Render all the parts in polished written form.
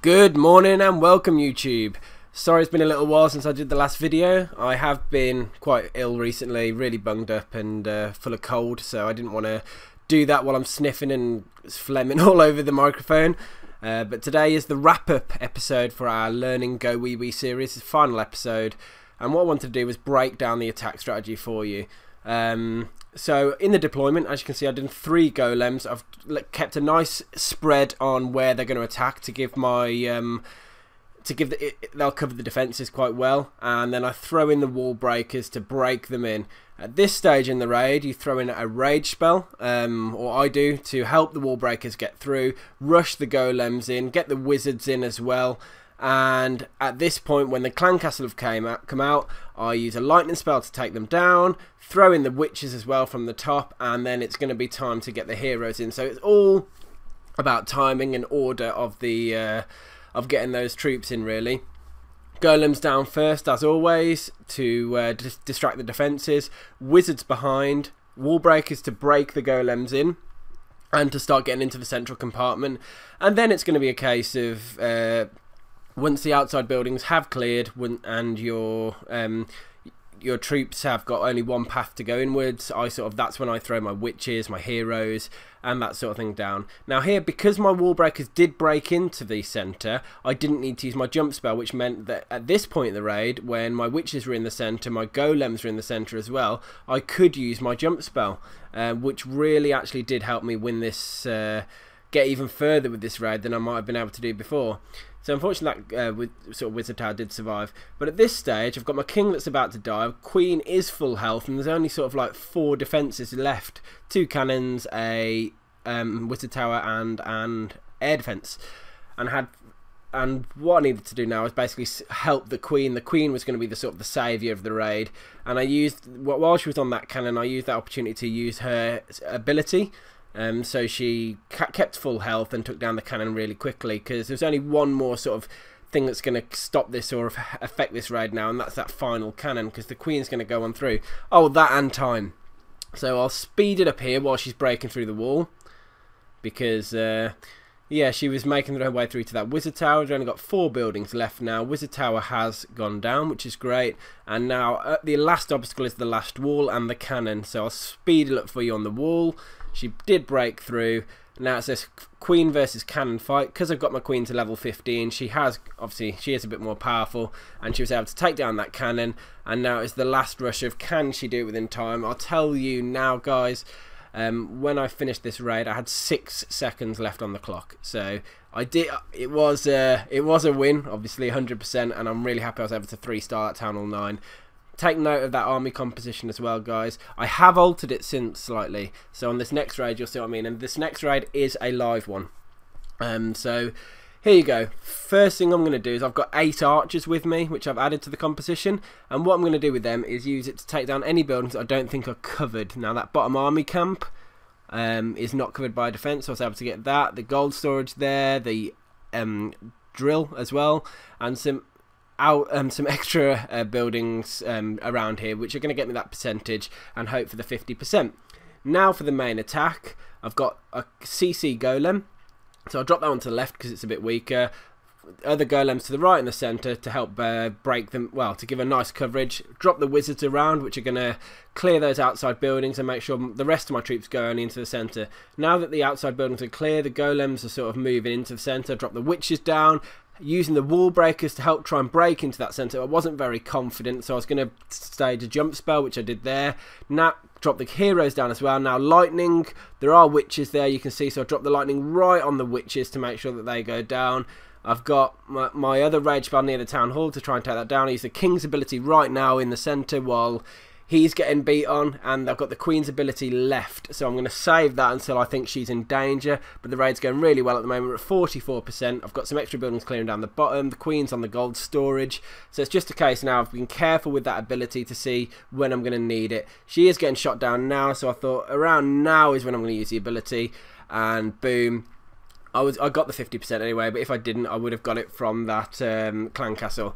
Good morning and welcome YouTube. Sorry it's been a little while since I did the last video. I have been quite ill recently, really bunged up and full of cold, so I didn't want to do that while I'm sniffing and phlegming all over the microphone. But today is the wrap-up episode for our Learning GoWiWi series, the final episode, and what I wanted to do was break down the attack strategy for you. So in the deployment, as you can see, I've done 3 golems. I've kept a nice spread on where they're going to attack to give my they'll cover the defences quite well, and then I throw in the wall breakers to break them in. At this stage in the raid, you throw in a rage spell, or I do, to help the wall breakers get through, rush the golems in, get the wizards in as well. And at this point, when the clan castle have come out, I use a lightning spell to take them down, throw in the witches as well from the top, and then it's going to be time to get the heroes in. So it's all about timing and order of the of getting those troops in, really. Golems down first, as always, to distract the defences. Wizards behind, wall breakers to break the golems in, and to start getting into the central compartment. And then it's going to be a case of once the outside buildings have cleared and your troops have got only one path to go inwards, that's when I throw my witches, my heroes, and that sort of thing down. Now here, because my wall breakers did break into the centre, I didn't need to use my jump spell, which meant that at this point in the raid, when my witches were in the centre, my golems were in the centre as well, I could use my jump spell, which really actually did help me win this, get even further with this raid than I might have been able to do before. So unfortunately that wizard tower did survive. But at this stage I've got my king that's about to die, queen is full health, and there's only sort of like 4 defences left. 2 cannons, a wizard tower and an air defence. And what I needed to do now is basically help the queen. The queen was going to be the sort of the saviour of the raid. And I used, while she was on that cannon, I used that opportunity to use her ability. So she kept full health and took down the cannon really quickly, because there's only one more sort of thing that's going to stop this or affect this raid now, and that's that final cannon, because the queen's going to go on through. Oh, that and time. So I'll speed it up here while she's breaking through the wall, because yeah, she was making her way through to that wizard tower. We've only got 4 buildings left now. Wizard tower has gone down, which is great, and now the last obstacle is the last wall and the cannon. So I'll speed it up for you on the wall. She did break through. Now it's this queen versus cannon fight. Because I've got my queen to level 15, she is a bit more powerful, and she was able to take down that cannon. And now it's the last rush of, can she do it within time? I'll tell you now, guys, when I finished this raid I had 6 seconds left on the clock. So I did, it was a win, obviously 100%, and I'm really happy I was able to 3-star at Town Hall 9. Take note of that army composition as well, guys. I have altered it since slightly, so on this next raid you'll see what I mean, and this next raid is a live one. So here you go. First thing I'm going to do is I've got 8 archers with me, which I've added to the composition, and what I'm going to do with them is use it to take down any buildings that I don't think are covered. Now that bottom army camp is not covered by defence, so I was able to get that, the gold storage there, the drill as well, and some extra buildings around here, which are going to get me that percentage and hope for the 50%. Now for the main attack, I've got a CC golem, so I'll drop that one to the left because it's a bit weaker. Other golems to the right and the centre to help break them, well, to give a nice coverage. Drop the wizards around, which are going to clear those outside buildings and make sure the rest of my troops go only into the centre. Now that the outside buildings are clear, the golems are sort of moving into the centre. Drop the witches down, using the wall breakers to help try and break into that centre. I wasn't very confident, so I was going to stage a jump spell, which I did there. Now drop the heroes down as well. Now lightning, there are witches there, you can see, so I dropped the lightning right on the witches to make sure that they go down. I've got my other rage spell near the town hall to try and take that down. I use the king's ability right now in the centre while he's getting beat on, and I've got the queen's ability left, so I'm going to save that until I think she's in danger. But the raid's going really well at the moment. We're at 44%. I've got some extra buildings clearing down the bottom. The queen's on the gold storage, so it's just a case now I've been careful with that ability to see when I'm going to need it. She is getting shot down now, so I thought around now is when I'm going to use the ability, and boom, I got the 50% anyway, but if I didn't I would have got it from that clan castle.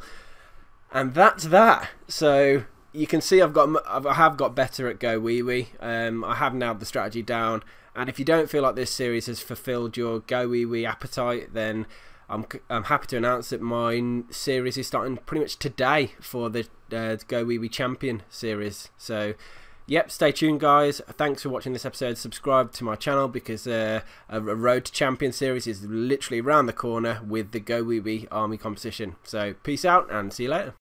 And that's that. So you can see I have got better at GoWiWi. I have nailed the strategy down, and if you don't feel like this series has fulfilled your GoWiWi appetite, then I'm happy to announce that my series is starting pretty much today for the GoWiWi Champion series. So yep, stay tuned guys. Thanks for watching this episode. Subscribe to my channel because a Road to Champion series is literally around the corner with the GoWiWi Army competition. So peace out and see you later.